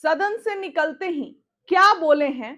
सदन से निकलते ही क्या बोले हैं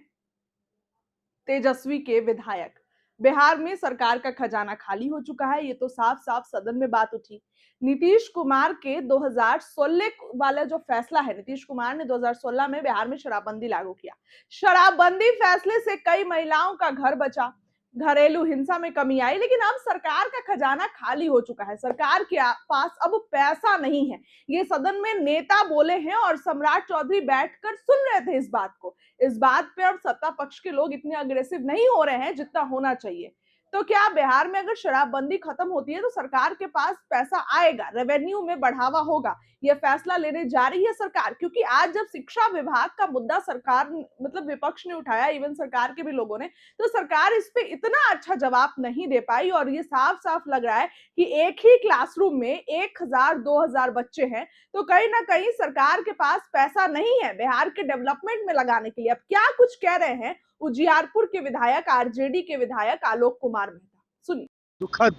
तेजस्वी के विधायक। बिहार में सरकार का खजाना खाली हो चुका है, ये तो साफ साफ सदन में बात उठी। नीतीश कुमार के 2016 वाला जो फैसला है, नीतीश कुमार ने 2016 में बिहार में शराबबंदी लागू किया। शराबबंदी फैसले से कई महिलाओं का घर बचा, घरेलू हिंसा में कमी आई, लेकिन अब सरकार का खजाना खाली हो चुका है। सरकार के पास अब पैसा नहीं है। ये सदन में नेता बोले हैं और सम्राट चौधरी बैठकर सुन रहे थे इस बात को। इस बात पे अब सत्ता पक्ष के लोग इतने अग्रेसिव नहीं हो रहे हैं जितना होना चाहिए। तो क्या बिहार में अगर शराबबंदी खत्म होती है तो सरकार के पास पैसा आएगा, रेवेन्यू में बढ़ावा होगा? यह फैसला लेने जा रही है सरकार, क्योंकि आज जब शिक्षा विभाग का मुद्दा सरकार मतलब विपक्ष ने उठाया, इवन सरकार के भी लोगों ने, तो सरकार इस पे इतना अच्छा जवाब नहीं दे पाई। और ये साफ साफ लग रहा है कि एक ही क्लासरूम में 1000-2000 बच्चे हैं, तो कहीं ना कहीं सरकार के पास पैसा नहीं है बिहार के डेवलपमेंट में लगाने के लिए। अब क्या कुछ कह रहे हैं उजियारपुर के विधायक, आरजेडी के विधायक आलोक कुमार मेहता, सुनिए। दुखद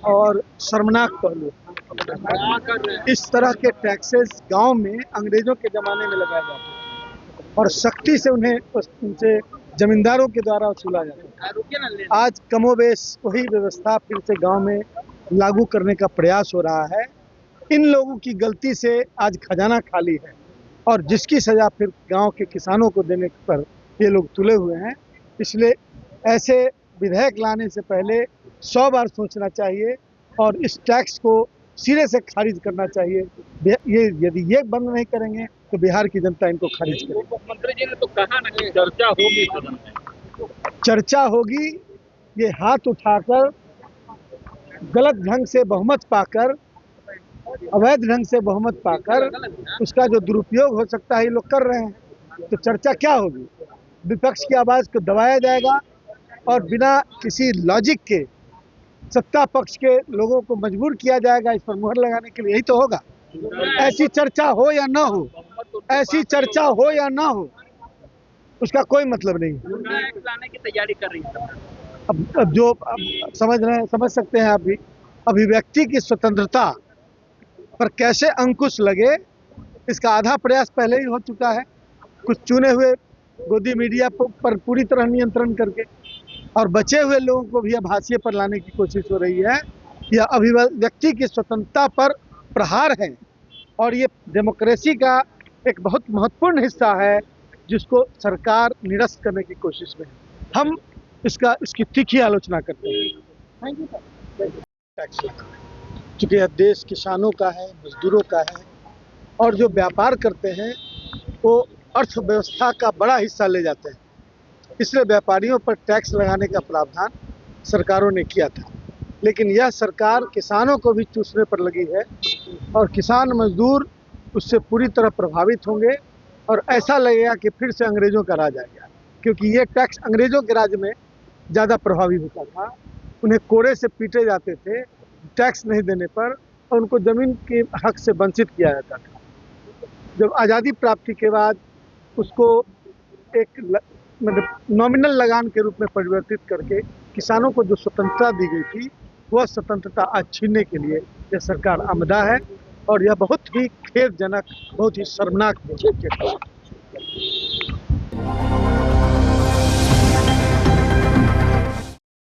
और शर्मनाक पहलू, इस तरह के टैक्सेस गांव में अंग्रेजों के जमाने में लगाए जाते थे और सख्ती से उनसे जमींदारों के द्वारा वसूला जाता था। आज कमोबेश वही व्यवस्था फिर से गांव में लागू करने का प्रयास हो रहा है। इन लोगों की गलती से आज खजाना खाली है और जिसकी सजा फिर गांव के किसानों को देने पर ये लोग तुले हुए हैं। इसलिए ऐसे विधेयक लाने से पहले 100 बार सोचना चाहिए और इस टैक्स को सिरे से खारिज करना चाहिए। ये यदि ये बंद नहीं करेंगे तो बिहार की जनता इनको खारिज करेगी। मुख्यमंत्री जी ने तो कहा ना कि चर्चा होगी सदन में। चर्चा होगी, ये हाथ उठाकर गलत ढंग से बहुमत पाकर, अवैध ढंग से बहुमत पाकर उसका जो दुरुपयोग हो सकता है ये लोग कर रहे हैं। तो चर्चा क्या होगी? विपक्ष की आवाज को दबाया जाएगा और बिना किसी लॉजिक के सत्ता पक्ष के लोगों को मजबूर किया जाएगा इस पर मुहर लगाने के लिए। यही तो होगा। ऐसी चर्चा हो या ना हो, ऐसी चर्चा हो या ना हो, उसका कोई मतलब नहीं। लाने की तैयारी कर रही है। अब जो समझ रहे हैं, समझ सकते हैं आप भी। अभिव्यक्ति की स्वतंत्रता पर कैसे अंकुश लगे, इसका आधा प्रयास पहले ही हो चुका है, कुछ चुने हुए गोदी मीडिया पर पूरी तरह नियंत्रण करके, और बचे हुए लोगों को भी अब हाशिए पर लाने की कोशिश हो रही है। यह अभिव्यक्ति की स्वतंत्रता पर प्रहार है और ये डेमोक्रेसी का एक बहुत महत्वपूर्ण हिस्सा है जिसको सरकार निरस्त करने की कोशिश में है। हम इसकी तीखी आलोचना करते हैं। चूँकि यह देश किसानों का है, मजदूरों का है और जो व्यापार करते हैं वो अर्थव्यवस्था का बड़ा हिस्सा ले जाते हैं, इसलिए व्यापारियों पर टैक्स लगाने का प्रावधान सरकारों ने किया था। लेकिन यह सरकार किसानों को भी चूसने पर लगी है और किसान मजदूर उससे पूरी तरह प्रभावित होंगे और ऐसा लगेगा कि फिर से अंग्रेजों का राज आ गया, क्योंकि ये टैक्स अंग्रेजों के राज में ज़्यादा प्रभावी होता था। उन्हें कोड़े से पीटे जाते थे टैक्स नहीं देने पर और उनको ज़मीन के हक से वंचित किया जाता था। जब आज़ादी प्राप्ति के बाद उसको एक मतलब नॉमिनल लगान के रूप में परिवर्तित करके किसानों को जो स्वतंत्रता दी गई थी, वह स्वतंत्रता आज छीनने के लिए यह सरकार आमदा है और यह बहुत ही खेदजनक, बहुत ही शर्मनाक है।